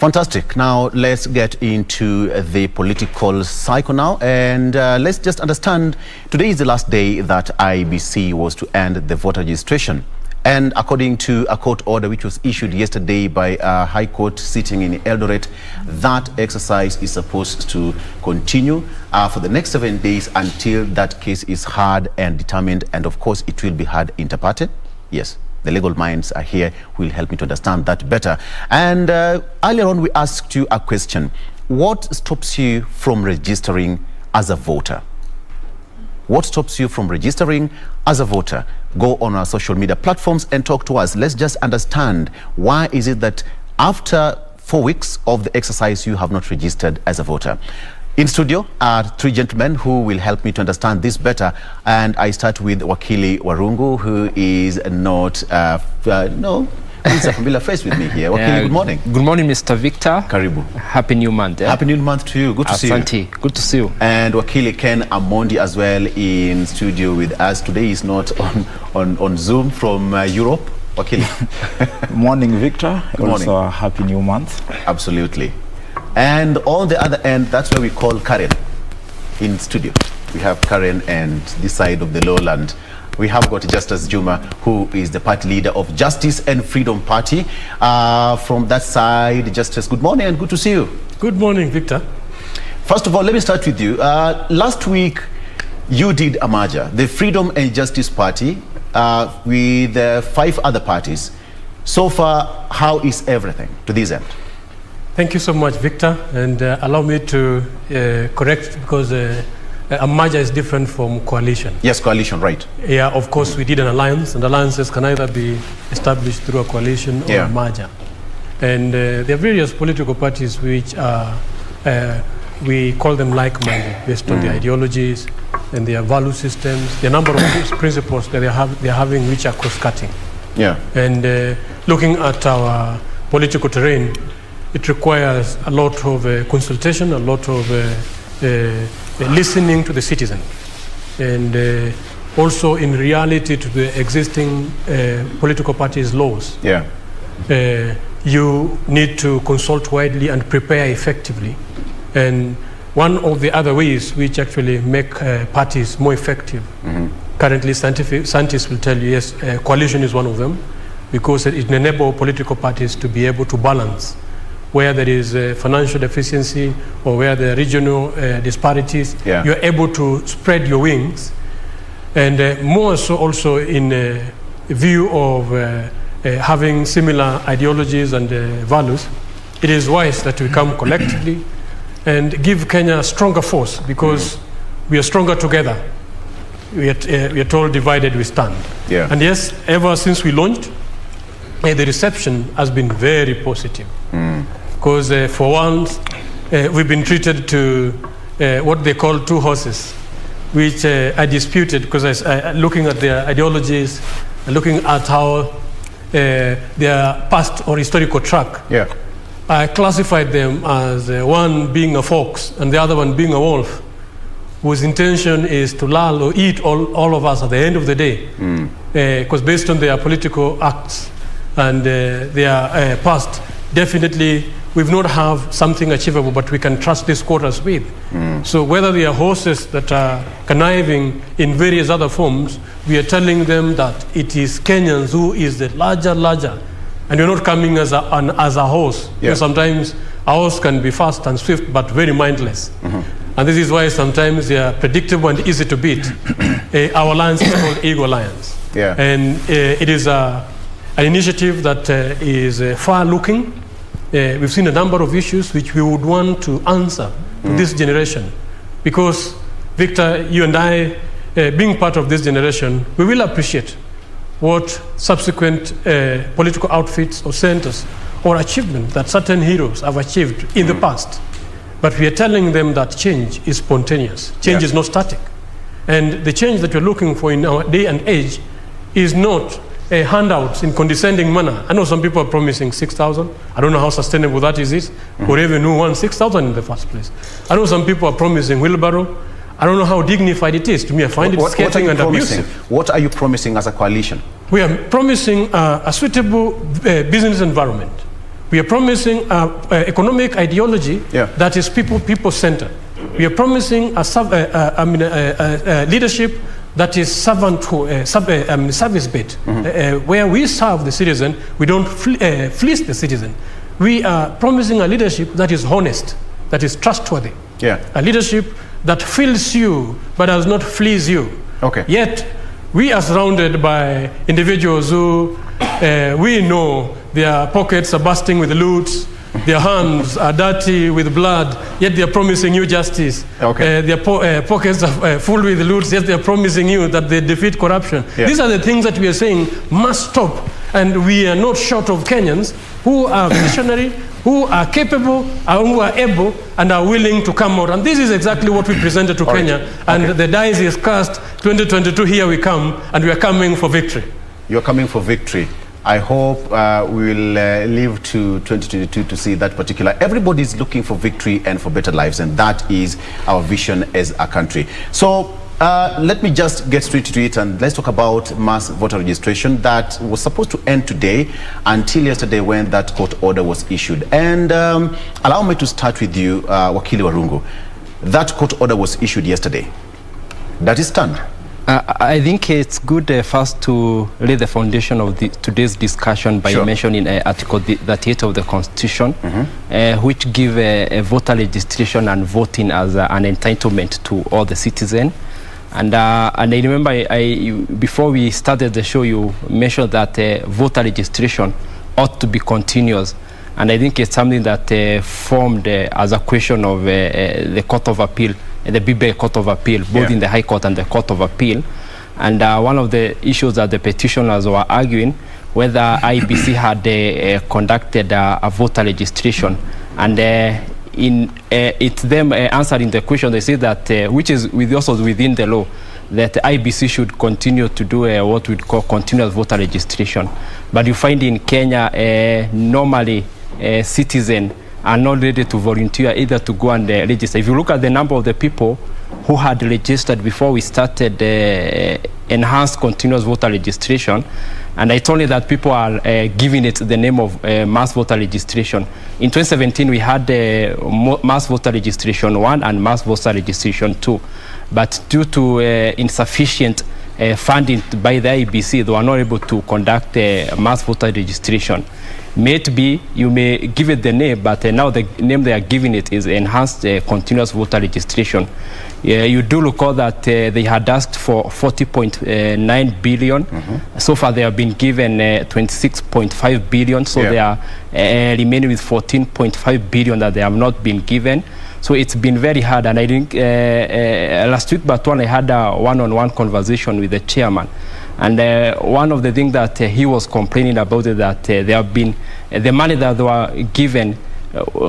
Fantastic. Now let's get into the political cycle now, and let's just understand today is the last day that IBC was to end the voter registration. And according to a court order which was issued yesterday by a high court sitting in Eldoret, that exercise is supposed to continue for the next 7 days until that case is heard and determined, and of course it will be heard inter partes. Yes. The legal minds are here who will help me to understand that better. And earlier on, we asked you a question. What stops you from registering as a voter? What stops you from registering as a voter? Go on our social media platforms and talk to us. Let's just understand, why is it that after 4 weeks of the exercise, you have not registered as a voter? In studio are three gentlemen who will help me to understand this better. And I start with Wakili Warungu, who is not, he's a familiar face with me here. Wakili, good morning. Good morning, Mr. Victor. Karibu. Happy new month. Happy new month to you. Good to see you. Asante. Good to see you. And Wakili Ken Amondi as well in studio with us. Today is not on Zoom from Europe. Wakili. Morning, Victor. Good morning. Also, a happy new month. Absolutely. And on the other end, that's where we call Karen in studio. We have Karen, and this side of the lowland, we have got Justus Juma, who is the party leader of Justice and Freedom Party. From that side, Justus, good morning and good to see you. Good morning, Victor. First of all, let me start with you. Last week, you did a merger, the Freedom and Justice Party, with 5 other parties. So far, how is everything to this end? Thank you so much, Victor, and allow me to correct, because a merger is different from coalition. Yes, coalition, right. Yeah, of course, we did an alliance, and alliances can either be established through a coalition or a merger. And there are various political parties which are, we call them like-minded, based on their ideologies and their value systems, the number of principles that they're having which are cross-cutting. Yeah. And looking at our political terrain, it requires a lot of consultation, a lot of listening to the citizen, and also in reality to the existing political parties' laws. Yeah. You need to consult widely and prepare effectively. And one of the other ways which actually make parties more effective, currently scientists will tell you, yes, coalition is one of them, because it enables political parties to be able to balance where there is financial deficiency or where there are regional disparities. Yeah. You're able to spread your wings. And more so also in view of having similar ideologies and values, it is wise that we come collectively and give Kenya a stronger force, because we are stronger together. We are told divided we stand. Yeah. And yes, ever since we launched, the reception has been very positive. Because for once, we've been treated to what they call 2 horses, which I disputed, because looking at their ideologies, looking at how their past or historical track, I classified them as one being a fox and the other one being a wolf, whose intention is to lull or eat all of us at the end of the day. Because based on their political acts and their past, definitely we've not have something achievable, but we can trust these quarters with. So whether they are horses that are conniving in various other forms, we are telling them that it is Kenyans who is the larger, and you're not coming as a horse. Yeah. Sometimes a horse can be fast and swift, but very mindless. And this is why sometimes they are predictable and easy to beat. Our alliance is called Eagle Alliance. Yeah. And it is an initiative that is far-looking. We've seen a number of issues which we would want to answer to this generation. Because, Victor, you and I, being part of this generation, we will appreciate what subsequent political outfits or centers or achievement that certain heroes have achieved in the past. But we are telling them that change is spontaneous. Change is not static. And the change that we're looking for in our day and age is not handouts in condescending manner. I know some people are promising 6,000. I don't know how sustainable that is. Who even knew won 6,000 in the first place. I know some people are promising wheelbarrow. I don't know how dignified it is. To me, I find it scathing and abusive. What are you promising as a coalition? We are promising a suitable business environment We are promising economic ideology that is people-centered. We are promising a leadership that is service-based, where we serve the citizen, we don't fleece the citizen. We are promising a leadership that is honest, that is trustworthy, a leadership that fills you but does not fleece you. Yet, we are surrounded by individuals who we know their pockets are bursting with loot, their hands are dirty with blood, yet they are promising you justice. Their pockets are full with loot, yet they are promising you that they defeat corruption. These are the things that we are saying must stop. And we are not short of Kenyans who are visionary, who are capable, and who are able, and are willing to come out. And this is exactly what we presented to Kenya. And the dice is cast, 2022, here we come, and we are coming for victory. You're coming for victory. I hope we will live to 2022 to see that particular. Everybody's looking for victory and for better lives, and that is our vision as a country. So let me just get straight to it, and let's talk about mass voter registration that was supposed to end today until yesterday when that court order was issued. And allow me to start with you, Wakili Warungu. That court order was issued yesterday. Does it stand? I think it's good first to lay the foundation of today's discussion by mentioning Article 38 of the Constitution, which give voter registration and voting as an entitlement to all the citizens. And I remember before we started the show, you mentioned that voter registration ought to be continuous. And I think it's something that formed as a question of the Court of Appeal, the BBA Court of Appeal, both in the High Court and the Court of Appeal. And one of the issues that the petitioners were arguing, whether IBC had conducted a voter registration. And it's them answering the question. They say that, which is also within the law, that IBC should continue to do what we call continuous voter registration. But you find in Kenya, normally citizens are not ready to volunteer either to go and register. If you look at the number of the people who had registered before we started enhanced continuous voter registration, and I told you that people are giving it the name of mass voter registration. In 2017, we had mass voter registration 1 and mass voter registration 2. But due to insufficient funding by the IBC, they were not able to conduct mass voter registration. Maybe you may give it the name, but now the name they are giving it is enhanced continuous voter registration. You do recall that they had asked for 40.9 billion. So far they have been given 26.5 billion. So they are remaining with 14.5 billion that they have not been given. So it's been very hard. And I think last week, but when I had a one-on-one conversation with the chairman, and one of the things that he was complaining about is that there have been the money that they were given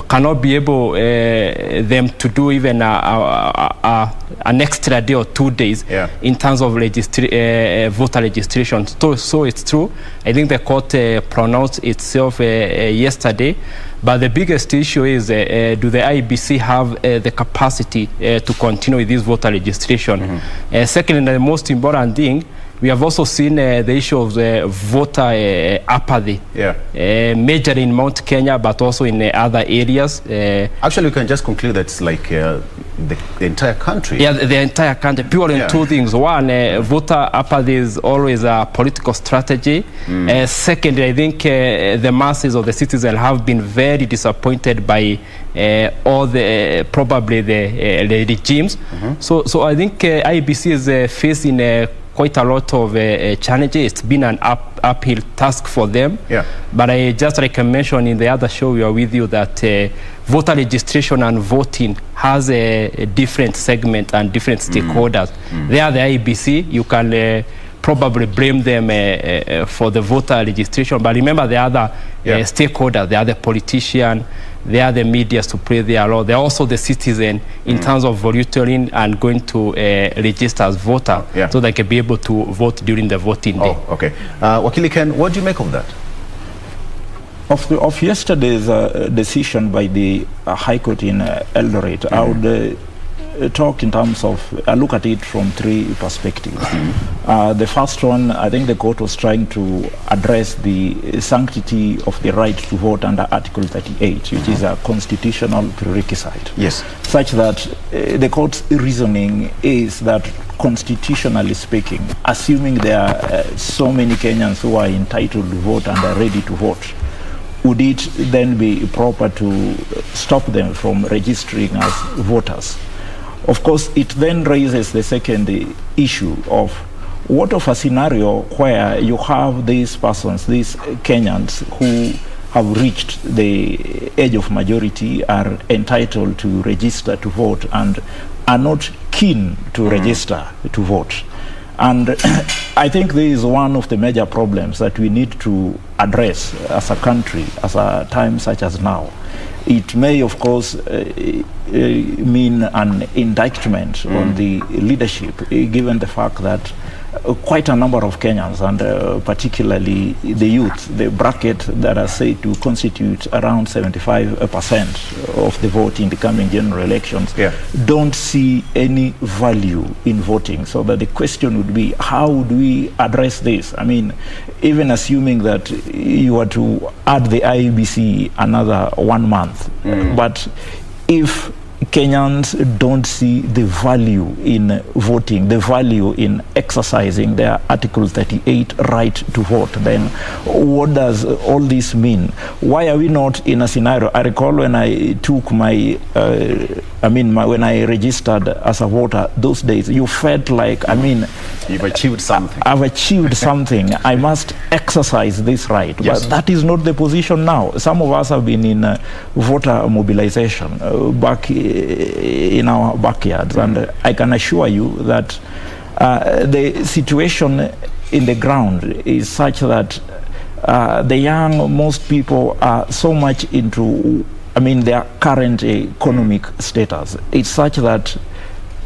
cannot be able them to do even an extra day or 2 days in terms of voter registration. So it's true. I think the court pronounced itself yesterday. But the biggest issue is, do the IBC have the capacity to continue with this voter registration? Second, and the most important thing, we have also seen the issue of the voter apathy, major in Mount Kenya, but also in other areas. Actually, we can just conclude that it's like the entire country. Yeah, the entire country, purely in two things. One, voter apathy is always a political strategy. Second, I think the masses of the citizens have been very disappointed by all the, probably the regimes. So I think IBC is facing quite a lot of challenges. It's been an uphill task for them. But I just, like I mentioned in the other show we are with you, that voter registration and voting has a different segment and different stakeholders. They are the IBC. You can probably blame them for the voter registration. But remember the other stakeholders, they are the politicians, they are the media to play their role. They're also the citizen in terms of volunteering and going to register as voter, so they can be able to vote during the voting day. Okay. Wakili Ken, what do you make of that? Of yesterday's decision by the High Court in Eldoret, I would talk in terms of, look at it from three perspectives. The first one, I think the court was trying to address the sanctity of the right to vote under Article 38, which is a constitutional prerequisite. Yes. Such that the court's reasoning is that, constitutionally speaking, assuming there are so many Kenyans who are entitled to vote and are ready to vote, would it then be proper to stop them from registering as voters? Of course, it then raises the second issue of what of a scenario where you have these persons, these Kenyans who have reached the age of majority, are entitled to register to vote and are not keen to register to vote. And I think this is one of the major problems that we need to address as a country, as a time such as now. It may, of course, mean an indictment on the leadership, given the fact that quite a number of Kenyans, and particularly the youth, the bracket that are said to constitute around 75% of the vote in the coming general elections, don't see any value in voting. So that the question would be, how do we address this? I mean, even assuming that you were to add the IEBC another 1 month, but if Kenyans don't see the value in voting, the value in exercising their Article 38 right to vote, then what does all this mean? Why are we not in a scenario? I recall when I took my, when I registered as a voter those days, you felt like, you've achieved something. I've achieved something. I must exercise this right. Yes. But that is not the position now. Some of us have been in voter mobilization back in our backyards, and I can assure you that the situation in the ground is such that most people are so much into their current economic status. It's such that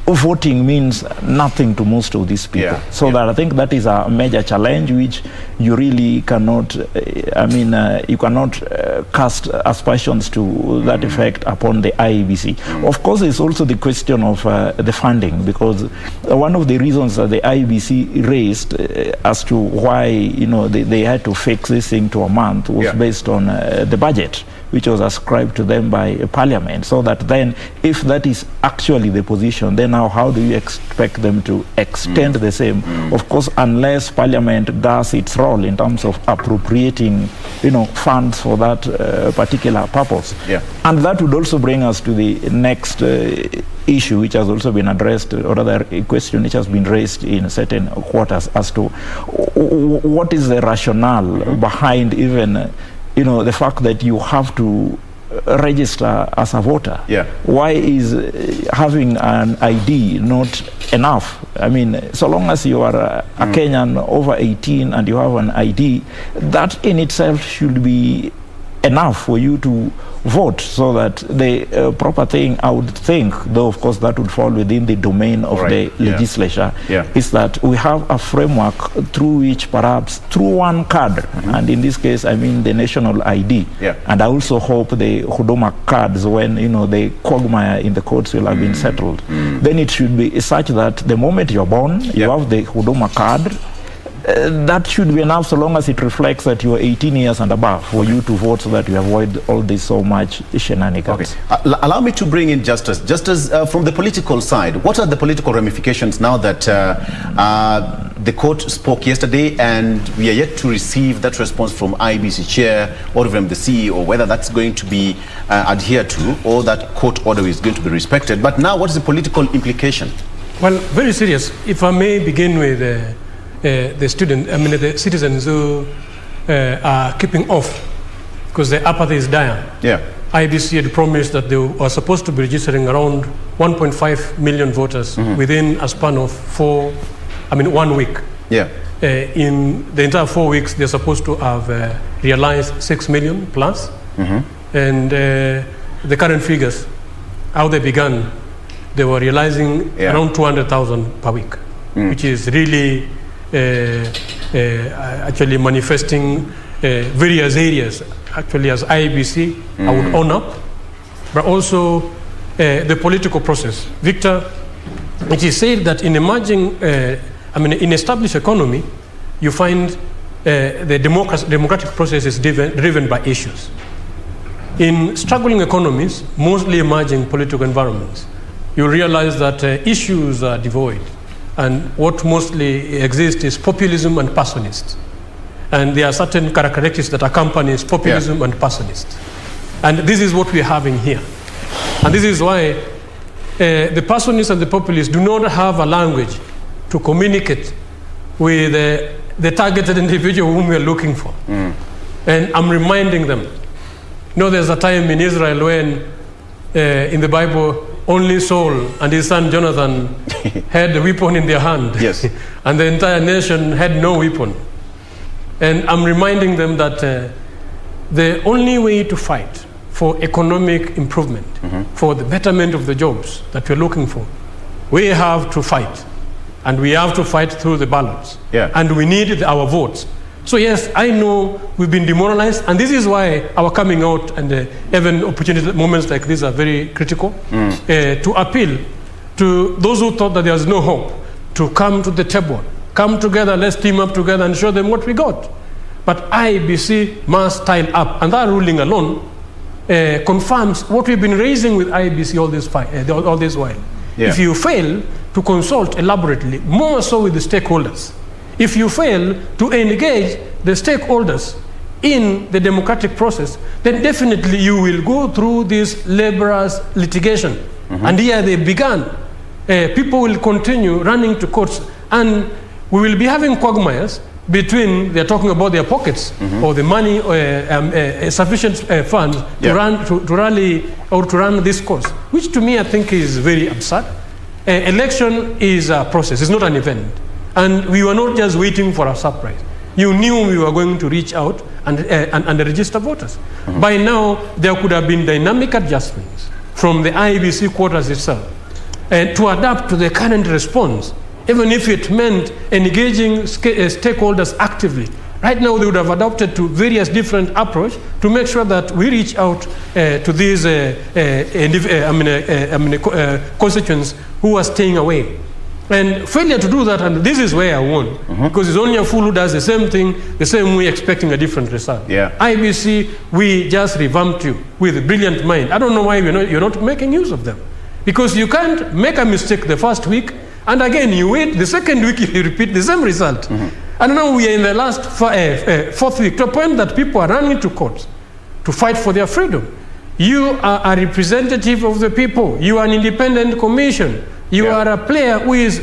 voting means nothing to most of these people. That I think that is a major challenge which you really cannot, you cannot cast aspersions to that effect upon the IEBC. Of course, it's also the question of the funding, because one of the reasons that the IEBC raised as to why they had to fix this thing to a month was based on the budget, which was ascribed to them by Parliament. So that then, if that is actually the position, then now how do you expect them to extend the same? Of course, unless Parliament does its role in terms of appropriating, funds for that particular purpose. And that would also bring us to the next issue, which has also been addressed, or rather a question which has been raised in certain quarters, as to what is the rationale behind even the fact that you have to register as a voter. Why is having an ID not enough? So long as you are a Kenyan over 18 and you have an ID, that in itself should be enough for you to vote. So that the proper thing, I would think, though of course that would fall within the domain of the legislature, is that we have a framework through which perhaps through one card, and in this case the national ID, and I also hope the Huduma cards, when the quagmire in the courts will have been settled, then it should be such that the moment you're born, you have the Huduma card. That should be enough, so long as it reflects that you are 18 years and above, for you to vote, so that you avoid all this so much shenanigans. Allow me to bring in Justus. Justus, from the political side, what are the political ramifications now that the court spoke yesterday and we are yet to receive that response from IEBC chair or from the CEO, whether that's going to be adhered to or that court order is going to be respected? But now, what is the political implication? Well, very serious. If I may begin with the citizens who are keeping off because the apathy is dire. IEBC had promised that they were supposed to be registering around 1.5 million voters within a span of 1 week. In the entire 4 weeks, they're supposed to have realized 6 million plus. And the current figures, how they began, they were realizing around 200,000 per week, which is really actually manifesting various areas. Actually, as IEBC, I would own up, but also the political process. Victor, it is said that in emerging, in established economy, you find the democratic process is driven by issues. In struggling economies, mostly emerging political environments, you realize that issues are devoid, and what mostly exists is populism and personalists. And there are certain characteristics that accompany populism and personalists. And this is what we're having here. And this is why the personalists and the populists do not have a language to communicate with the targeted individual whom we are looking for. And I'm reminding them, there's a time in Israel when in the Bible, only Saul and his son Jonathan had a weapon in their hand. Yes. And the entire nation had no weapon. And I'm reminding them that the only way to fight for economic improvement, for the betterment of the jobs that we're looking for, we have to fight. And we have to fight through the ballots. Yeah. And we need our votes. So yes, I know we've been demoralized, and this is why our coming out and even opportunity moments like this are very critical, to appeal to those who thought that there was no hope to come to the table, come together, let's team up together and show them what we got. But IBC must tile up, and that ruling alone confirms what we've been raising with IBC all this while. Yeah. If you fail to consult elaborately, more so with the stakeholders, if you fail to engage the stakeholders in the democratic process, then definitely you will go through this laborious litigation. And here they began. People will continue running to courts, and we will be having quagmires between, they're talking about their pockets or the money, sufficient funds to rally or to run this course, which to me I think is very absurd. Election is a process, it's not an event. And we were not just waiting for a surprise. You knew we were going to reach out and register voters. By now, there could have been dynamic adjustments from the IBC quarters itself to adapt to the current response, even if it meant engaging stakeholders actively. Right now, they would have adopted to various different approach to make sure that we reach out to these constituents who are staying away. And failure to do that, and this is where I won, because it's only a fool who does the same thing, the same way, expecting a different result. Yeah. IBC, we just revamped you with a brilliant mind. I don't know why you're not making use of them. Because you can't make a mistake the first week, and again you wait the second week you repeat the same result. And now we are in the last fourth week, to a point that people are running to courts to fight for their freedom. You are a representative of the people. You are an independent commission. You are a player who is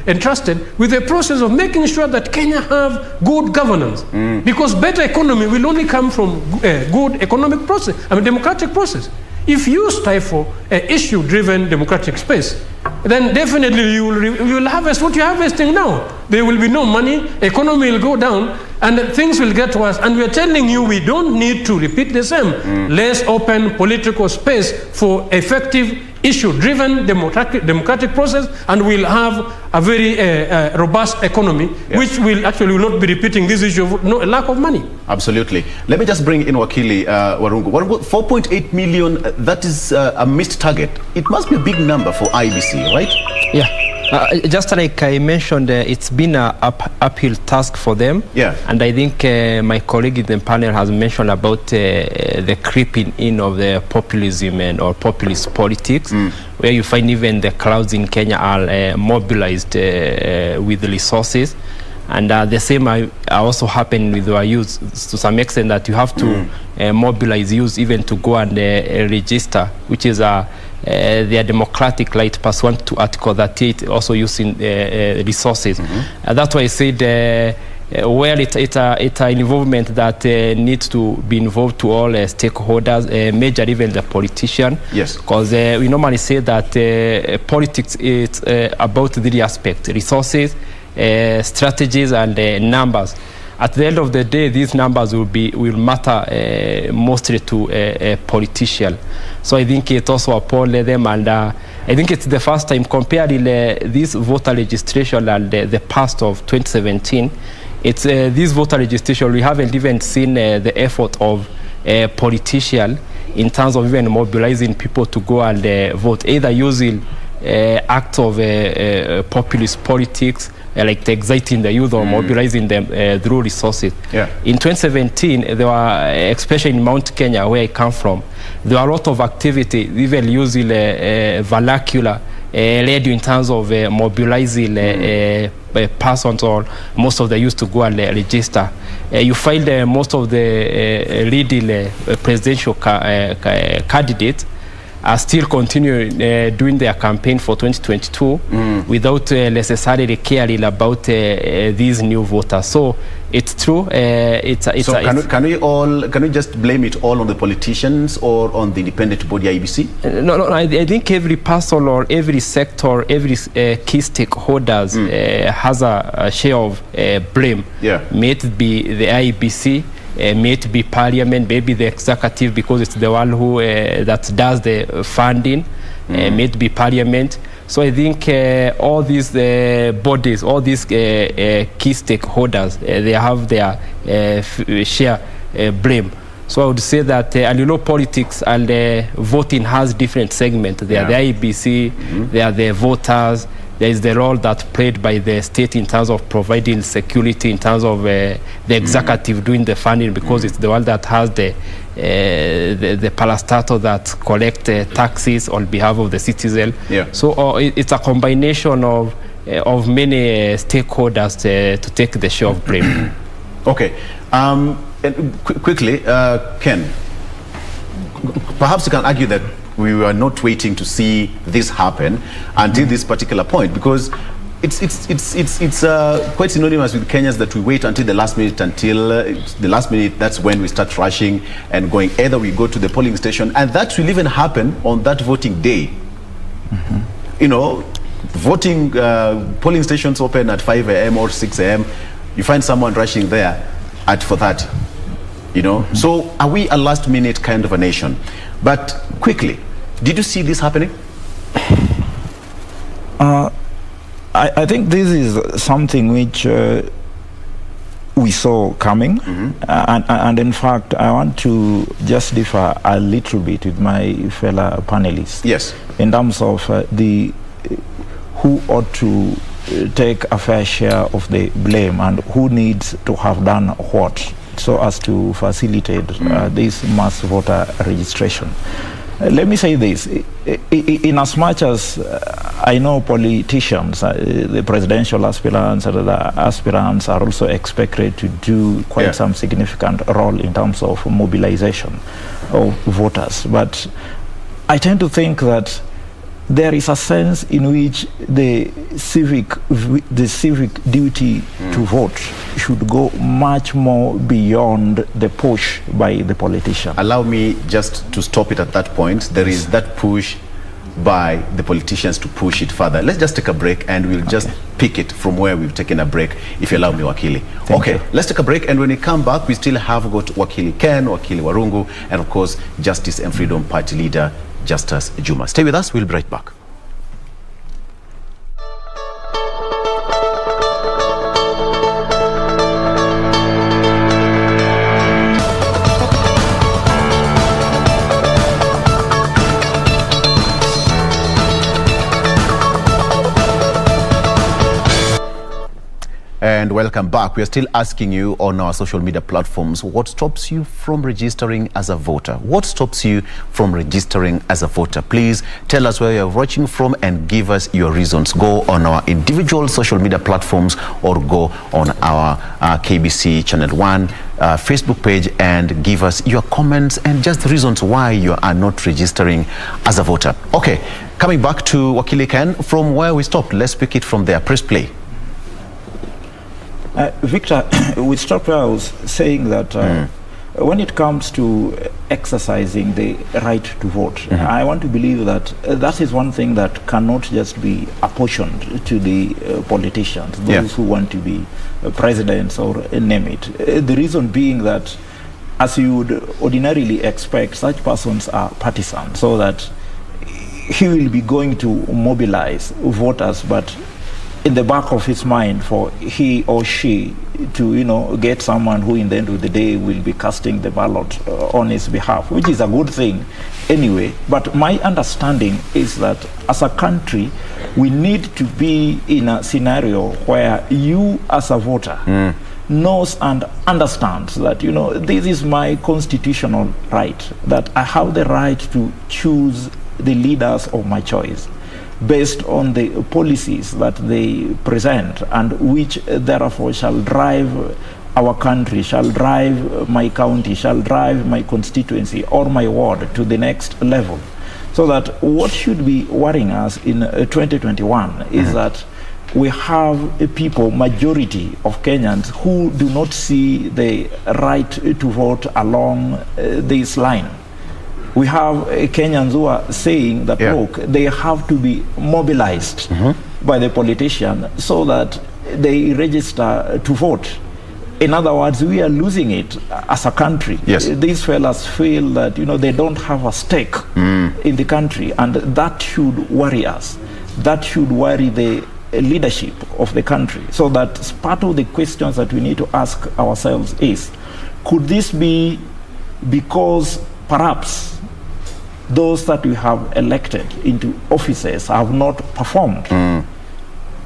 entrusted with the process of making sure that Kenya have good governance. Because better economy will only come from good economic process, democratic process. If you stifle issue-driven democratic space, then definitely you will harvest what you're harvesting now. There will be no money, economy will go down, and things will get worse. And we're telling you we don't need to repeat the same. Let's open political space for effective issue-driven democratic process, and we'll have a very robust economy, which will not be repeating this issue of lack of money. Absolutely. Let me just bring in Wakili Warungu. Warungu, 4.8 million, that is a missed target. It must be a big number for IBC, right? Yeah. Just like I mentioned, it's been an uphill task for them. Yeah. And I think my colleague in the panel has mentioned about the creeping in of the populism or populist politics, where you find even the crowds in Kenya are mobilized with resources. And the same also happened with our youth to some extent, that you have to mobilize youth even to go and register, which is their democratic right pursuant to Article 38, also using resources. That's why I said, well, it's an involvement that needs to be involved to all stakeholders, major even the politician. Yes. Because we normally say that politics is about three aspects: resources, strategies, and numbers. At the end of the day, these numbers will matter mostly to a politician. So I think it also upon them, and I think it's the first time comparing this voter registration and the past of 2017. It's this voter registration, we haven't even seen the effort of a politician in terms of even mobilizing people to go and vote, either using acts of populist politics, like exciting the youth or mobilizing them through resources. In 2017, there were, especially in Mount Kenya, where I come from, there were a lot of activity, even using vernacular radio in terms of mobilizing persons or most of the youth to go and register. You find most of the leading presidential candidates are still continuing doing their campaign for 2022 without necessarily caring about these new voters. So it's true. Can we just blame it all on the politicians or on the independent body IEBC? No. I think every person or every sector, every key stakeholders has a share of blame. May it be the IEBC, may it be parliament, maybe the executive, because it's the one who that does the funding, may it be parliament. So I think all these bodies, all these key stakeholders, they have their share blame. So I would say that, and you know, politics and voting has different segments. There are the IEBC, there are the voters, there is the role that played by the state in terms of providing security, in terms of the executive doing the funding, because it's the one that has the parastatal that collect taxes on behalf of the citizen. So it's a combination of many stakeholders to take the share of blame. Okay. Quickly, Ken, perhaps you can argue that we were not waiting to see this happen until this particular point, because it's quite synonymous with Kenyans that we wait until the last minute, that's when we start rushing and going. Either we go to the polling station, and that will even happen on that voting day. You know, voting polling stations open at 5 a.m. or 6 a.m. You find someone rushing there at 4:30. You know, so are we a last minute kind of a nation? But quickly, did you see this happening? I think this is something which we saw coming, and in fact I want to just differ a little bit with my fellow panelists. In terms of who ought to take a fair share of the blame and who needs to have done what so as to facilitate this mass voter registration. Let me say this, in as much as I know politicians, the presidential aspirants and the aspirants are also expected to do quite some significant role in terms of mobilization of voters, but I tend to think that there is a sense in which the civic duty to vote should go much more beyond the push by the politician. Allow me just to stop it at that point. There is that push by the politicians to push it further. Let's just take a break and we'll just pick it from where we've taken a break, if you allow me, Wakili. Thank you. Let's take a break, and when we come back, we still have got Wakili Ken, Wakili Warungu, and of course, Justice and Freedom Party leader, Justus Juma. Stay with us, we'll be right back. And welcome back. We are still asking you on our social media platforms, what stops you from registering as a voter? What stops you from registering as a voter? Please tell us where you're watching from and give us your reasons. Go on our individual social media platforms or go on our KBC Channel 1 Facebook page and give us your comments and just reasons why you are not registering as a voter. Okay, coming back to Wakili Ken, from where we stopped, let's pick it from there. Press play. Victor, we stopped where I was saying that when it comes to exercising the right to vote, I want to believe that that is one thing that cannot just be apportioned to the politicians, those who want to be presidents or name it. The reason being that, as you would ordinarily expect, such persons are partisan, so that he will be going to mobilize voters, but in the back of his mind for he or she to, get someone who in the end of the day will be casting the ballot on his behalf, which is a good thing anyway. But my understanding is that as a country, we need to be in a scenario where you as a voter knows and understands that, this is my constitutional right, that I have the right to choose the leaders of my choice based on the policies that they present, and which therefore shall drive our country, shall drive my county, shall drive my constituency or my ward to the next level. So that what should be worrying us in 2021 is that we have a people, majority of Kenyans, who do not see the right to vote along this line. We have Kenyans who are saying that, look, they have to be mobilized by the politician so that they register to vote. In other words, we are losing it as a country. Yes. These fellas feel that, they don't have a stake in the country, and that should worry us. That should worry the leadership of the country. So that part of the questions that we need to ask ourselves is, could this be because perhaps those that we have elected into offices have not performed?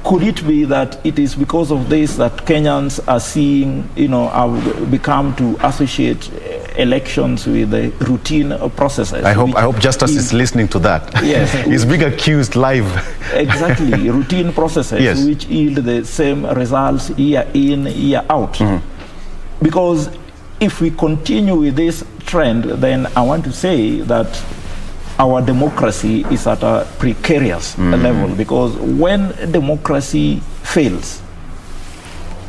Could it be that it is because of this that Kenyans are seeing, have become to associate elections with the routine processes? I hope Justus is listening to that. Yes. He's being accused live. Exactly, routine processes which yield the same results year in, year out. Because if we continue with this trend, then I want to say that our democracy is at a precarious level, because when democracy fails,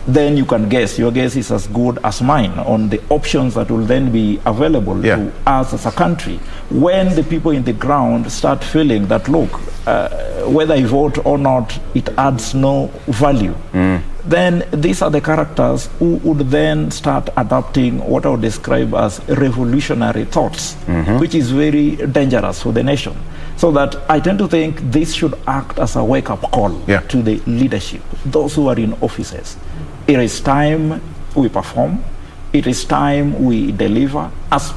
then you can guess, your guess is as good as mine on the options that will then be available to us as a country. When the people in the ground start feeling that, look, whether I vote or not, it adds no value, then these are the characters who would then start adopting what I would describe as revolutionary thoughts, which is very dangerous for the nation. So that I tend to think this should act as a wake-up call to the leadership, those who are in offices. It is time we perform. It is time we deliver as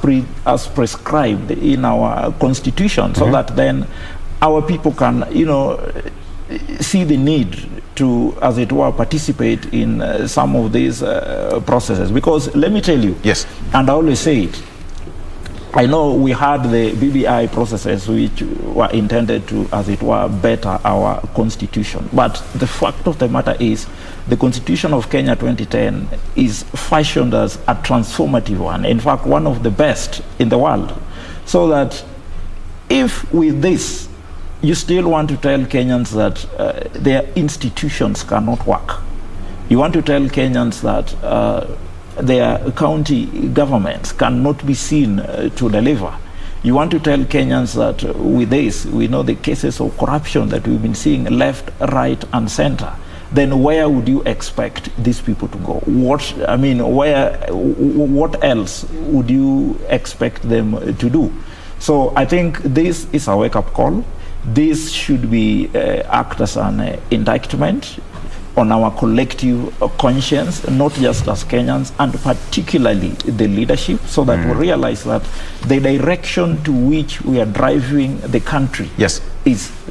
prescribed in our constitution, so that then our people can, see the need to, as it were, participate in some of these processes. Because let me tell you, and I always say it, I know we had the BBI processes which were intended to, as it were, better our constitution. But the fact of the matter is, the Constitution of Kenya 2010 is fashioned as a transformative one. In fact, one of the best in the world. So that if with this, you still want to tell Kenyans that their institutions cannot work, you want to tell Kenyans that their county governments cannot be seen to deliver, you want to tell Kenyans that with this, we know the cases of corruption that we've been seeing left, right, and center, then where would you expect these people to go? What else would you expect them to do? So I think this is a wake-up call. This should be act as an indictment on our collective conscience, not just as Kenyans, and particularly the leadership, so that we realize that the direction to which we are driving the country is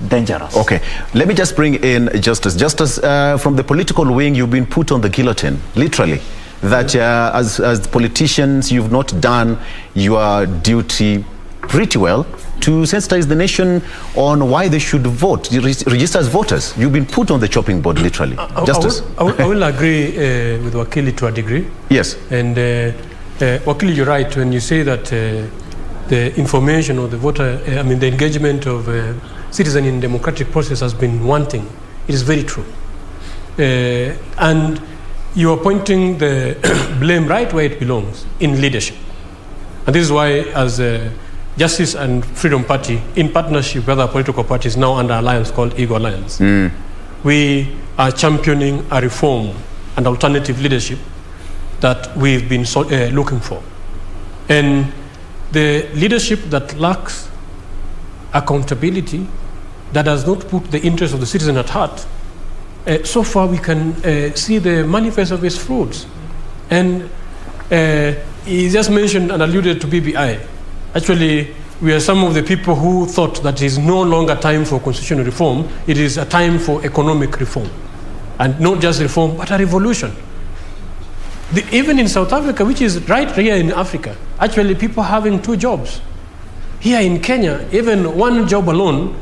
dangerous. Okay, let me just bring in Justus. Justus, from the political wing, you've been put on the guillotine, literally, that as politicians, you've not done your duty pretty well to sensitize the nation on why they should vote, register as voters. You've been put on the chopping board, literally. Justus? I will agree with Wakili to a degree. Yes. And Wakili, you're right when you say that the information of the voter, the engagement of citizen in democratic process has been wanting. It is very true. And you are pointing the blame right where it belongs, in leadership. And this is why, as Justice and Freedom Party, in partnership with other political parties now under alliance called Eagle Alliance, we are championing a reform and alternative leadership that we've been looking for. And the leadership that lacks accountability, that does not put the interests of the citizen at heart, so far we can see the manifest of its fruits. And he just mentioned and alluded to BBI. Actually, we are some of the people who thought that it is no longer time for constitutional reform. It is a time for economic reform. And not just reform, but a revolution. Even in South Africa, which is right here in Africa, actually people having 2 jobs. Here in Kenya, even 1 job alone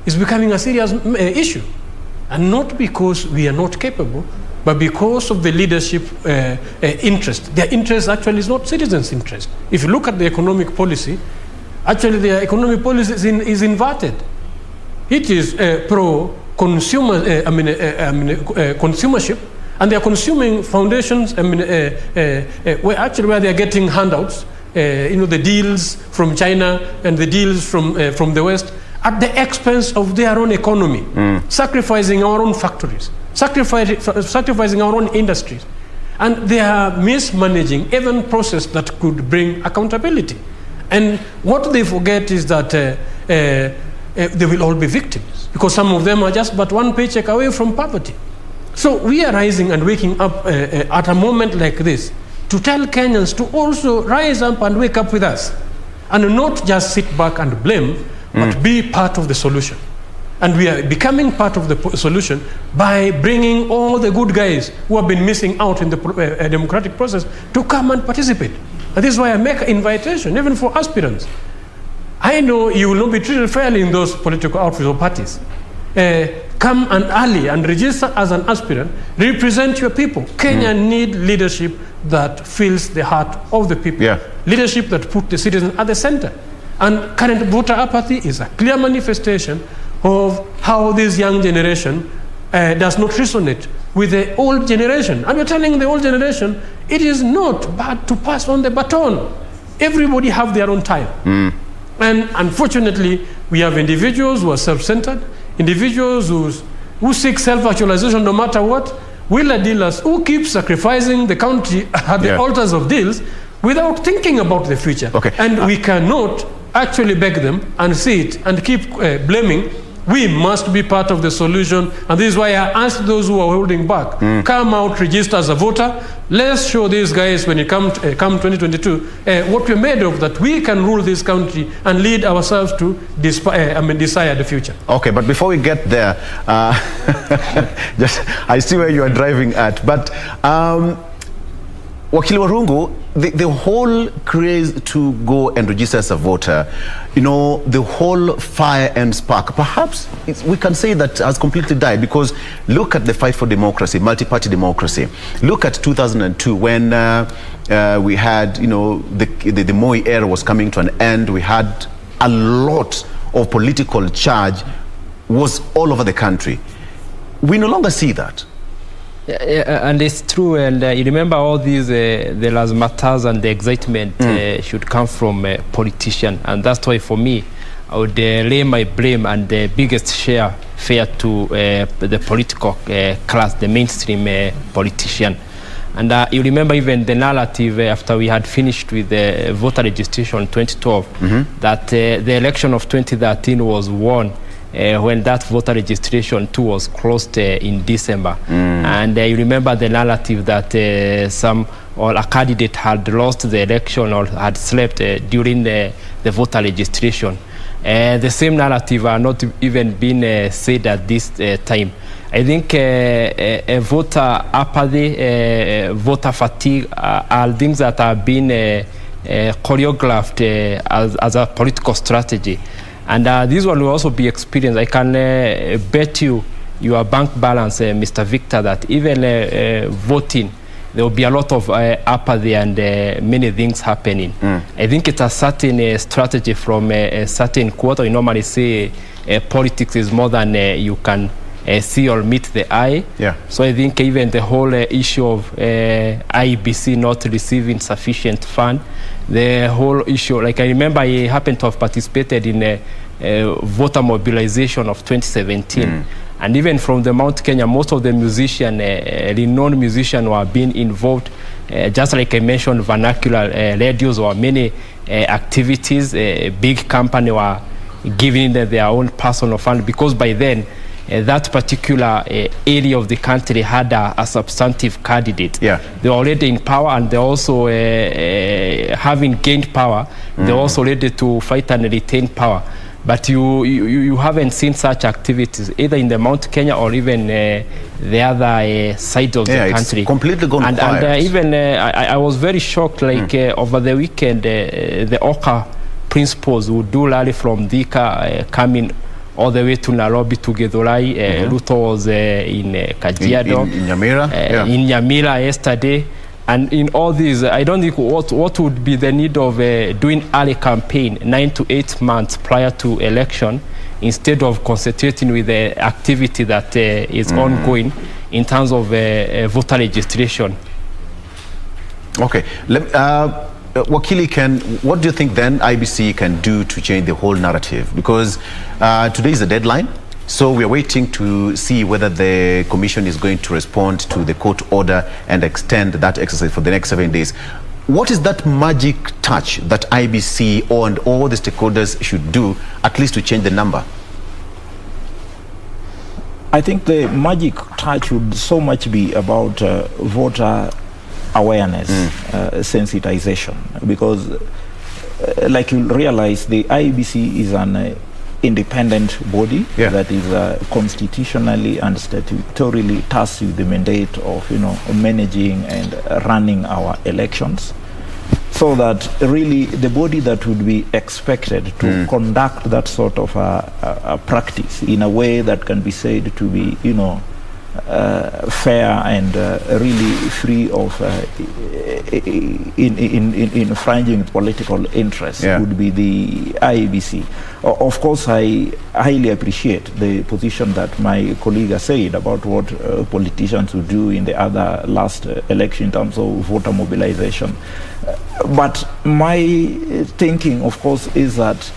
is becoming a serious issue. And not because we are not capable, but because of the leadership interest. Their interest actually is not citizens' interest. If you look at the economic policy, actually their economic policy is inverted. It is pro-consumer, consumership, and they are consuming foundations, where they are getting handouts, the deals from China and the deals from the West, at the expense of their own economy, sacrificing our own factories, sacrificing our own industries. And they are mismanaging even process that could bring accountability. And what they forget is that they will all be victims, because some of them are just but 1 paycheck away from poverty. So we are rising and waking up at a moment like this to tell Kenyans to also rise up and wake up with us, and not just sit back and blame, but be part of the solution. And we are becoming part of the solution by bringing all the good guys who have been missing out in the democratic process to come and participate. And this is why I make an invitation, even for aspirants. I know you will not be treated fairly in those political outfits or parties. Come and early and register as an aspirant. Represent your people. Kenya need leadership that fills the heart of the people. Yeah. Leadership that puts the citizen at the center. And current voter apathy is a clear manifestation of how this young generation does not resonate with the old generation. And we're telling the old generation, it is not bad to pass on the baton. Everybody have their own time. And unfortunately, we have individuals who are self-centered, individuals who seek self-actualization no matter what, wheeler dealers who keep sacrificing the country at the altars of deals without thinking about the future. Okay. And we cannot actually beg them and see it and keep blaming. We must be part of the solution, and this is why I ask those who are holding back, come out, register as a voter. Let's show these guys when it come 2022 what we're made of, that we can rule this country and lead ourselves to desire the future. Okay, but before we get there, I see where you are driving at, but Wakili Warungu, the whole craze to go and register as a voter, the whole fire and spark, perhaps we can say that has completely died, because look at the fight for democracy, multi-party democracy. Look at 2002 when we had, the Moi era was coming to an end. We had a lot of political charge was all over the country. We no longer see that. Yeah, and it's true, and you remember all these, the razzmatazz and the excitement should come from politicians, and that's why for me, I would lay my blame and the biggest share fair to the political class, the mainstream politician. And you remember even the narrative after we had finished with the voter registration in 2012, that the election of 2013 was won when that voter registration too was closed in December. And you remember the narrative that a candidate had lost the election or had slept during the voter registration. The same narrative are not even being said at this time. I think voter apathy, voter fatigue are things that are being choreographed as a political strategy. And this one will also be experienced. I can bet you your bank balance, Mr. Victor, that even voting, there will be a lot of apathy and many things happening. I think it's a certain strategy from a certain quarter. We normally say politics is more than you can see or meet the eye. Yeah. So I think even the whole issue of IEBC not receiving sufficient fund, the whole issue, like I remember I happened to have participated in a voter mobilization of 2017. And even from the Mount Kenya, most of the musicians, renowned musicians were being involved, just like I mentioned, vernacular radios or many activities. Big company were giving their own personal fund, because by then, that particular area of the country had a substantive candidate. Yeah. They're already in power, and they're also having gained power. They're also ready to fight and retain power. But you haven't seen such activities either in the Mount Kenya or even the other side of the country. It's completely gone quiet. And even I was very shocked, like over the weekend, the OCA principals would do rally from Thika, coming all the way to Nairobi to Githurai. Ruto was in Kajiado. In Nyamira? In Nyamira yesterday. And in all these, I don't think what would be the need of doing early campaign 9 to 8 months prior to election, instead of concentrating with the activity that is ongoing in terms of voter registration. Okay. Wakili, what do you think then IBC can do to change the whole narrative? Because today is the deadline. So we are waiting to see whether the commission is going to respond to the court order and extend that exercise for the next 7 days. What is that magic touch that IBC and all the stakeholders should do, at least to change the number? I think the magic touch would so much be about voter awareness, sensitization, because like you realize, the IBC is an independent body that is constitutionally and statutorily tasked with the mandate of managing and running our elections, so that really the body that would be expected to conduct that sort of a practice in a way that can be said to be fair and really free of infringing political interests would be the IEBC. Of course, I highly appreciate the position that my colleague has said about what politicians would do in the other last election in terms of voter mobilization. But my thinking, of course, is that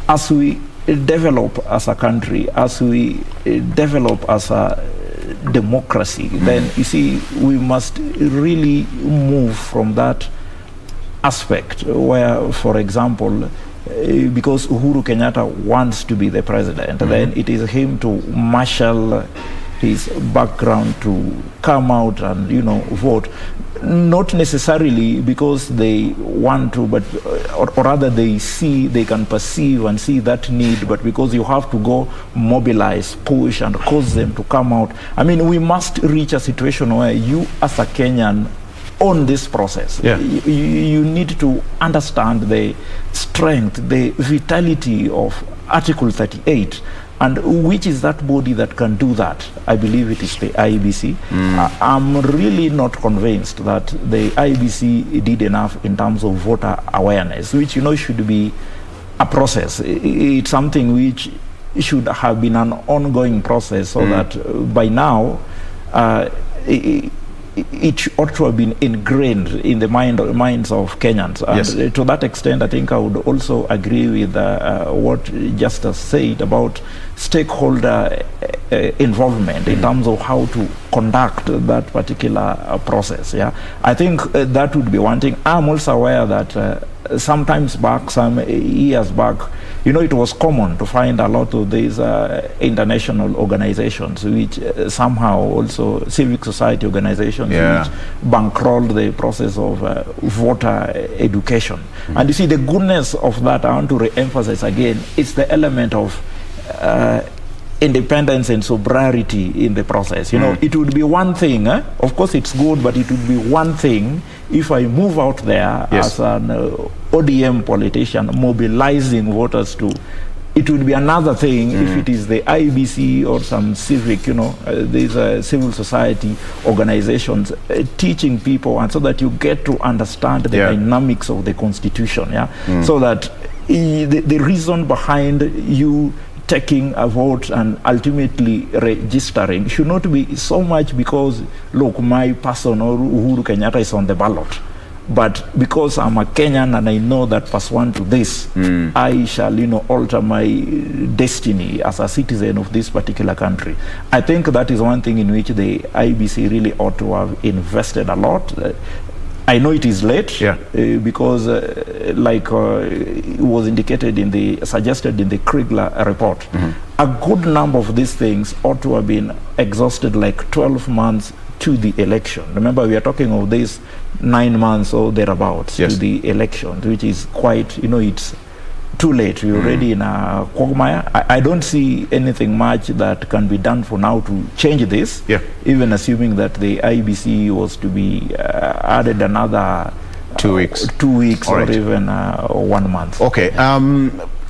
as we develop as a country, as we develop as a democracy, then you see we must really move from that aspect where, for example, because Uhuru Kenyatta wants to be the president, then it is him to marshal his background to come out and vote, not necessarily because they want to, but or rather they can perceive and see that need, but because you have to go mobilize, push, and cause them to come out. I mean, we must reach a situation where you as a Kenyan own this process. You need to understand the strength, the vitality of Article 38, and which is that body that can do that. I believe it is the IEBC. I'm really not convinced that the IEBC did enough in terms of voter awareness, which should be a process. It's something which should have been an ongoing process, so that by now it ought to have been ingrained in the minds of Kenyans. And to that extent, I think I would also agree with what Justus said about stakeholder involvement in terms of how to conduct that particular process. I think that would be one thing. I'm also aware that some years back, it was common to find a lot of these international organizations, which somehow also civic society organizations, which bankrolled the process of voter education. And you see, the goodness of that, I want to re-emphasize again, it's the element of independence and sobriety in the process. It would be one thing, of course it's good, but it would be one thing if I move out there as an ODM politician mobilizing voters to. It would be another thing if it is the IBC or some civic, these civil society organizations teaching people, and so that you get to understand the dynamics of the constitution, so that the reason behind you taking a vote and ultimately registering should not be so much because, look, my person or Uhuru Kenyatta is on the ballot, but because I'm a Kenyan and I know that pursuant to this, I shall, alter my destiny as a citizen of this particular country. I think that is one thing in which the IBC really ought to have invested a lot. I know it is late because, like it was indicated suggested in the Kriegler report, a good number of these things ought to have been exhausted like 12 months to the election. Remember, we are talking of this 9 months or thereabouts to the election, which is quite, it's too late. We're already in a quagmire. I don't see anything much that can be done for now to change this, even assuming that the IBC was to be added another 2 weeks. 2 weeks or even 1 month. Okay.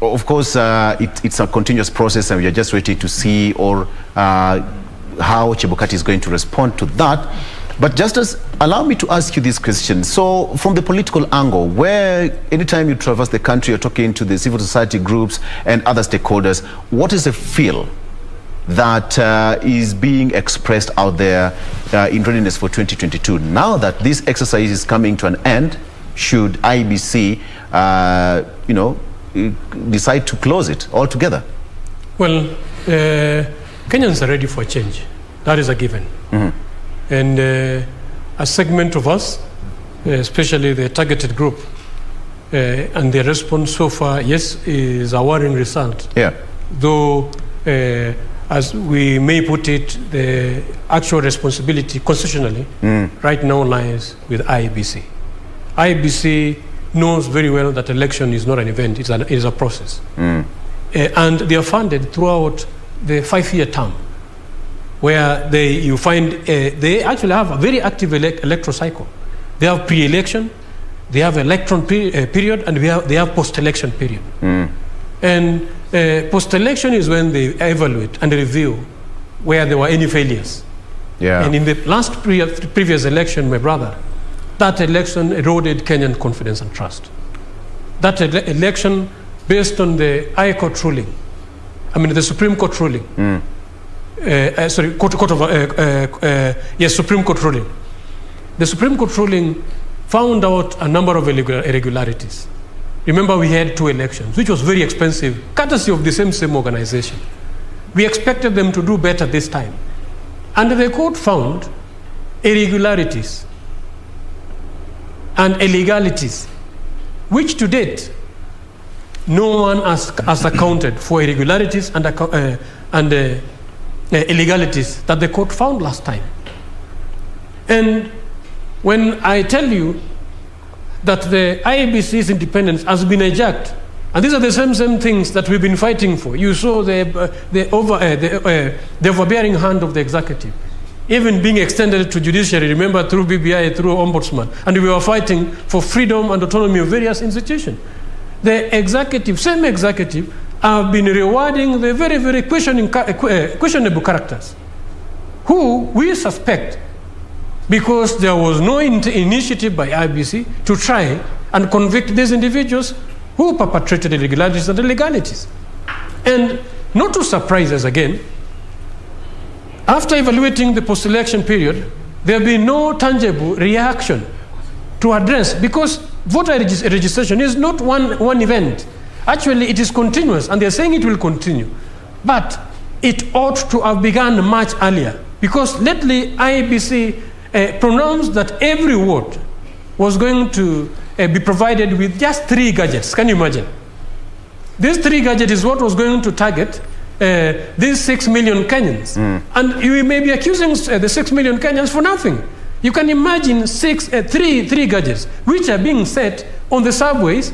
Of course, it's a continuous process, and we are just waiting to see how Chebukati is going to respond to that. But Justus, allow me to ask you this question. So from the political angle, where anytime you traverse the country, you're talking to the civil society groups and other stakeholders, what is the feel that is being expressed out there in readiness for 2022? Now that this exercise is coming to an end, should IBC, decide to close it altogether? Well, Kenyans are ready for change. That is a given. And a segment of us, especially the targeted group, and their response so far, yes, is a worrying result. Though, as we may put it, the actual responsibility constitutionally right now lies with IBC. IBC knows very well that election is not an event, it is a process. And they are funded throughout the 5-year term, where they actually have a very active electoral cycle. They have pre-election, they have election period, and they have post-election period. And post-election is when they evaluate and review where there were any failures. And in the last previous election, my brother, that election eroded Kenyan confidence and trust. That election, based on the the Supreme Court ruling, Supreme Court ruling. The Supreme Court ruling found out a number of irregularities. Remember, we had 2 elections, which was very expensive, courtesy of the same organization. We expected them to do better this time. And the court found irregularities and illegalities, which to date, no one has accounted for irregularities and illegalities that the court found last time. And when I tell you that the IBC's independence has been hijacked, and these are the same things that we've been fighting for. You saw the overbearing hand of the executive, even being extended to judiciary, remember, through BBI, through ombudsman, and we were fighting for freedom and autonomy of various institutions. The same executive, have been rewarding the very questionable characters, who we suspect, because there was no initiative by IBC to try and convict these individuals who perpetrated irregularities and illegalities. And not to surprise us again, after evaluating the post-election period, there will be no tangible reaction to address, because voter registration is not one event. Actually, it is continuous, and they're saying it will continue. But it ought to have begun much earlier, because lately IBC pronounced that every ward was going to be provided with just 3 gadgets. Can you imagine? These 3 gadgets is what was going to target these 6 million Kenyans. And you may be accusing the 6 million Kenyans for nothing. You can imagine 3 gadgets, which are being set on the subways,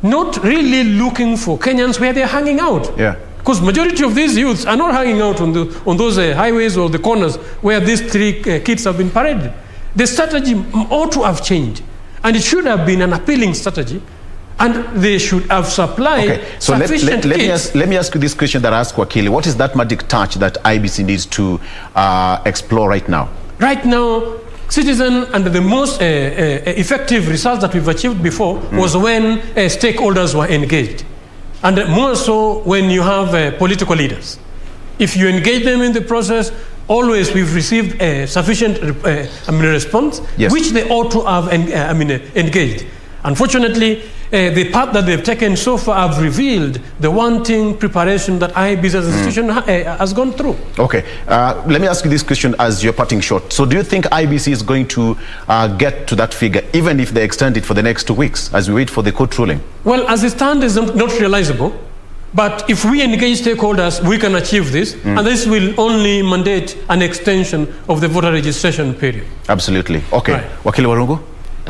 not really looking for Kenyans where they're hanging out. Because majority of these youths are not hanging out on those highways or the corners where these 3 kids have been paraded. The strategy ought to have changed, and it should have been an appealing strategy, and they should have supplied sufficient kids. Let me ask you this question that I asked Wakili. What is that magic touch that IBC needs to explore right now? Right now, citizen, and the most effective results that we've achieved before was when stakeholders were engaged, and more so when you have political leaders. If you engage them in the process, always we've received a sufficient response, which they ought to have engaged. Unfortunately, the path that they've taken so far have revealed the wanting preparation that IBC as an institution has gone through. Okay, let me ask you this question as you're parting short. So do you think IBC is going to get to that figure, even if they extend it for the next 2 weeks, as we wait for the court ruling? Well, as it stands, it's not realizable, But if we engage stakeholders, we can achieve this, and this will only mandate an extension of the voter registration period. Absolutely. Okay. Right. Wakili Warungu,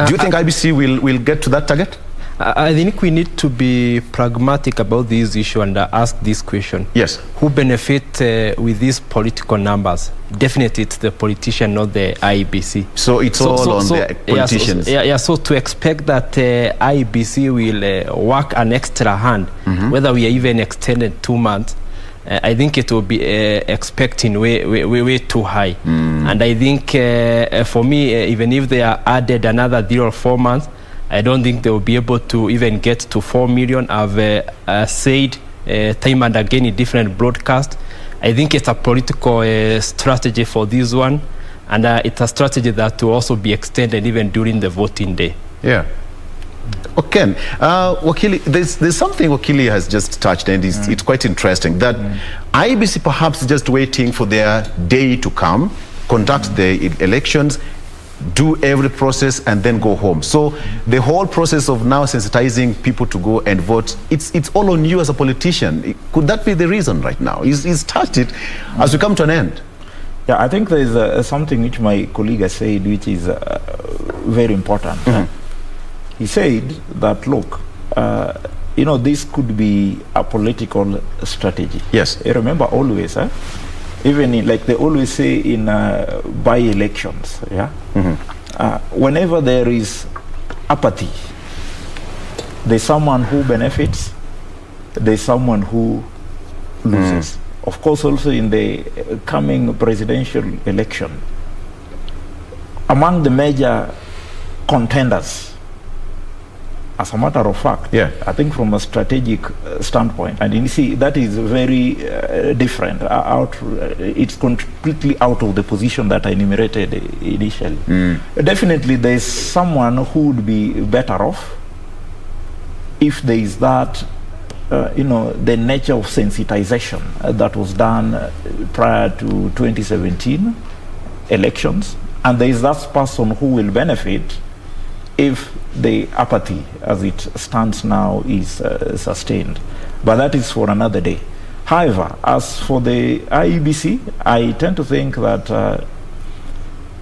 do you think IBC will get to that target? I think we need to be pragmatic about this issue and ask this question. Yes. Who benefit with these political numbers? Definitely it's the politician, not the IBC. So it's all on the politicians. So to expect that IBC will work an extra hand, whether we are even extended 2 months, I think it will be expecting way too high. And I think for me, even if they are added another 3 or 4 months, I don't think they will be able to even get to 4 million. I've said time and again in different broadcasts. I think it's a political strategy for this one, and it's a strategy that will also be extended even during the voting day. Yeah. Okay. Wakili, there's something Wakili has just touched, and it's quite interesting, that IBC perhaps just waiting for their day to come, conduct the elections, do every process and then go home. So the whole process of now sensitizing people to go and vote, it's all on you as a politician. Could that be the reason right now? He's touched it as we come to an end. Yeah, I think there is something which my colleague has said which is very important. He said that, look, this could be a political strategy. Yes. Remember always, even like they always say in by-elections, whenever there is apathy, there's someone who benefits, there's someone who loses. Of course, also in the coming presidential election, among the major contenders, as a matter of fact, I think from a strategic standpoint, and you see that is very different. It's completely out of the position that I enumerated initially. Definitely, there is someone who would be better off if there is that, the nature of sensitization that was done prior to 2017 elections, and there is that person who will benefit if the apathy as it stands now is sustained. But that is for another day. However, as for the IEBC, I tend to think that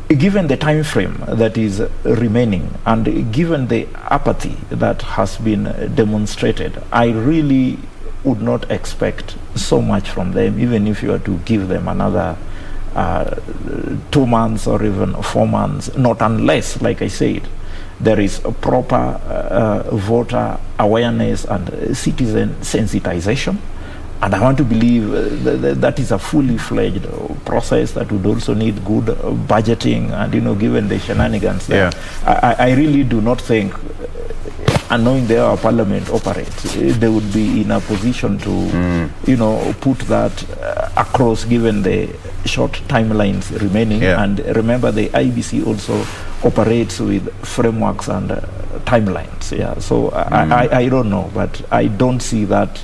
given the time frame that is remaining and given the apathy that has been demonstrated, I really would not expect so much from them, even if you were to give them another 2 months or even 4 months, not unless, like I said, there is a proper voter awareness and citizen sensitization. And I want to believe that is a fully fledged process that would also need good budgeting and, given the shenanigans there. I really do not think, and knowing the way our parliament operates, they would be in a position to, put that across given the short timelines remaining. And remember, the IBC also operates with frameworks and timelines. So I don't know, but I don't see that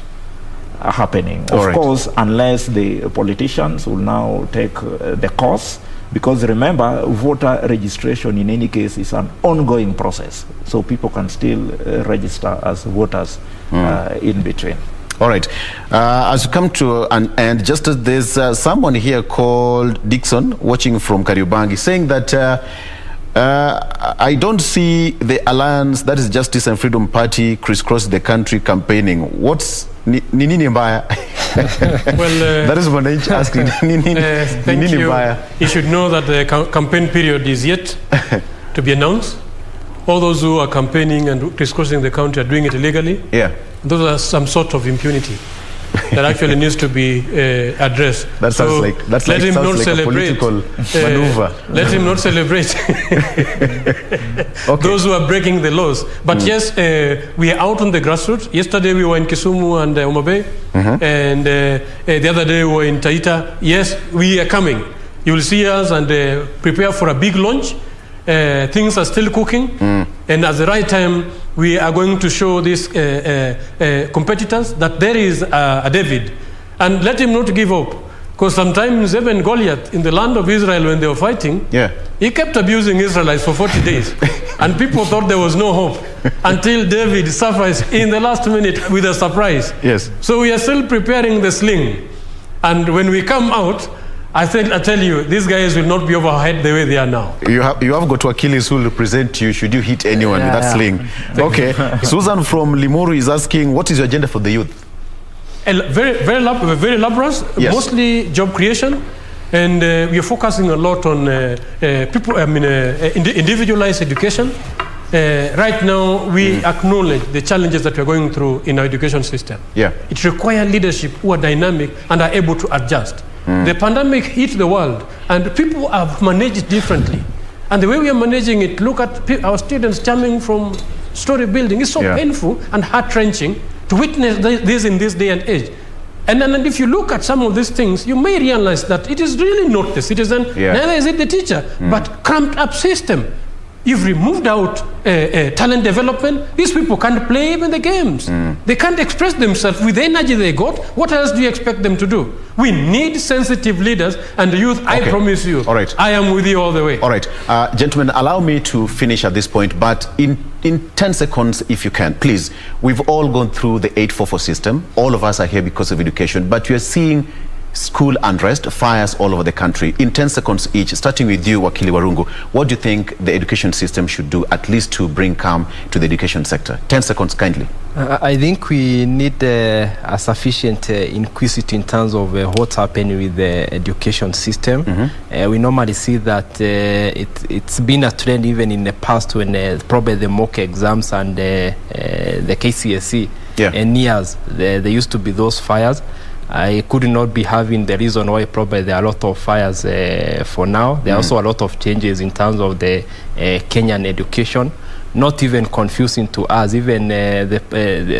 happening. Of course, unless the politicians will now take the course, because remember, voter registration in any case is an ongoing process, so people can still register as voters in between. All right. As we come to an end, just as there's someone here called Dixon watching from Kariobangi saying that I don't see the alliance, that is Justice and Freedom Party, crisscross the country campaigning. What's Nini Mbaya? Well, that is Mwangi asking. Thank you. You should know that the campaign period is yet to be announced. All those who are campaigning and crisscrossing the country are doing it illegally. Those are some sort of impunity that actually needs to be addressed. That sounds like a political maneuver. Let him not celebrate those who are breaking the laws. But yes, we are out on the grassroots. Yesterday we were in Kisumu and Homa Bay, and the other day we were in Taita. Yes, we are coming. You will see us and prepare for a big launch. Things are still cooking, and at the right time, we are going to show these competitors that there is a David, and let him not give up, because sometimes even Goliath in the land of Israel, when they were fighting, he kept abusing Israelites for 40 days, and people thought there was no hope. until David suffers in the last minute with a surprise. Yes. So we are still preparing the sling. And when we come out, I tell you, these guys will not be overhead the way they are now. You have got to Achilles who will represent you should you hit anyone with that sling. Okay. Susan from Limuru is asking, what is your agenda for the youth? Very laborious, yes. Mostly job creation. And we are focusing a lot on individualized education. Right now, we acknowledge the challenges that we are going through in our education system. Yeah. It requires leadership who are dynamic and are able to adjust. The pandemic hit the world, and people have managed differently. And the way we are managing it, look at our students jumping from story building. It's so painful and heart-wrenching to witness this in this day and age. And if you look at some of these things, you may realize that it is really not the citizen, neither is it the teacher, but cramped up system. You've removed out talent development. These people can't play even the games. They can't express themselves with the energy they got. What else do you expect them to do? We need sensitive leaders, and the youth, I promise you, I am with you all the way. All right. Gentlemen, allow me to finish at this point, but in 10 seconds, if you can, please. We've all gone through the 844 system. All of us are here because of education, but you're seeing school unrest, fires all over the country. In 10 seconds each, starting with you, Wakili Warungu, what do you think the education system should do, at least to bring calm to the education sector? 10 seconds, kindly. I think we need a sufficient inquisite in terms of what's happening with the education system. We normally see that it's been a trend even in the past when probably the mock exams and the KCSE nears, there used to be those fires. I could not be having the reason why probably there are a lot of fires for now. There are also a lot of changes in terms of the Kenyan education. Not even confusing to us, even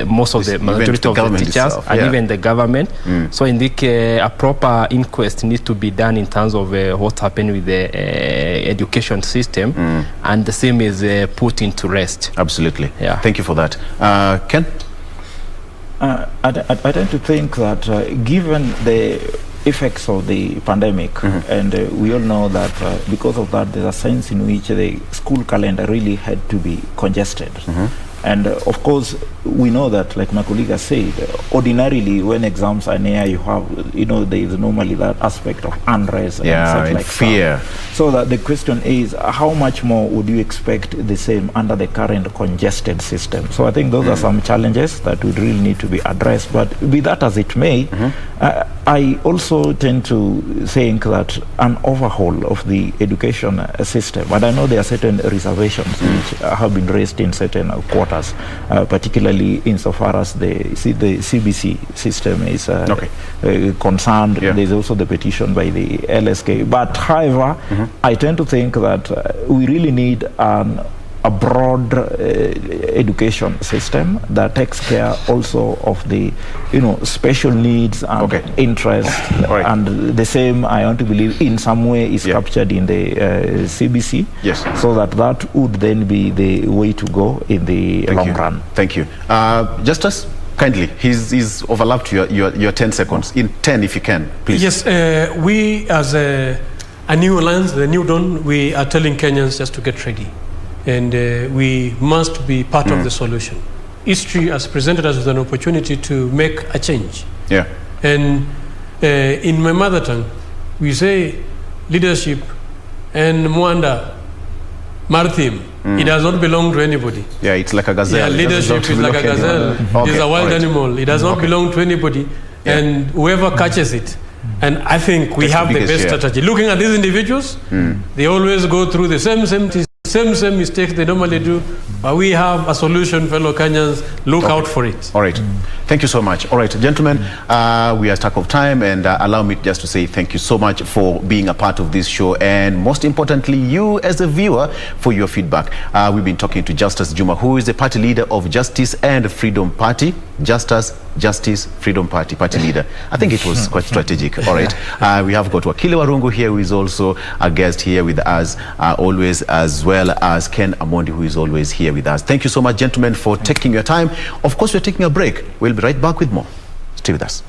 most of the majority of the teachers itself, and even the government. So I think a proper inquest needs to be done in terms of what happened with the education system, and the same is put into rest. Absolutely. Yeah. Thank you for that. Ken? I tend to think that given the effects of the pandemic, and we all know that because of that, there's a sense in which the school calendar really had to be congested. And of course, we know that, like my colleague has said, ordinarily when exams are near, you have, there is normally that aspect of unrest and such like fear. That. So that the question is, how much more would you expect the same under the current congested system? So I think those are some challenges that would really need to be addressed. But be that as it may, I also tend to think that an overhaul of the education system, and I know there are certain reservations which have been raised in certain quarters, particularly insofar as the CBC system is concerned. There's also the petition by the LSK. But however, I tend to think that we really need a broad education system that takes care also of the special needs and interests, and the same I want to believe in some way is captured in the CBC, so that would then be the way to go in the long run. Thank you. Justus, kindly, he's overlapped your 10 seconds. In 10 if you can, please. Yes, we as a new alliance, the New Dawn, we are telling Kenyans just to get ready. And we must be part of the solution. History has presented us with an opportunity to make a change. And in my mother tongue, we say leadership and Mwanda, Marthim, it does not belong to anybody. It's like a gazelle. Leadership is like a gazelle. It's a wild animal. It does not belong to anybody. And whoever catches it. And I think we have the best strategy. Looking at these individuals, they always go through the same mistakes they normally do, but we have a solution, fellow Kenyans. Look out for it. All right. Thank you so much. All right, gentlemen, we are stuck of time, and allow me just to say thank you so much for being a part of this show, and most importantly, you as a viewer for your feedback. We've been talking to Justus Juma, who is the party leader of Justice and Freedom Party. Justice, Freedom Party leader. I think it was quite strategic. All right. We have got Wakili Warungu here, who is also a guest here with us always, as well as Ken Amondi, who is always here with us. Thank you so much, gentlemen, for taking your time. Of course, we're taking a break. We'll be right back with more. Stay with us.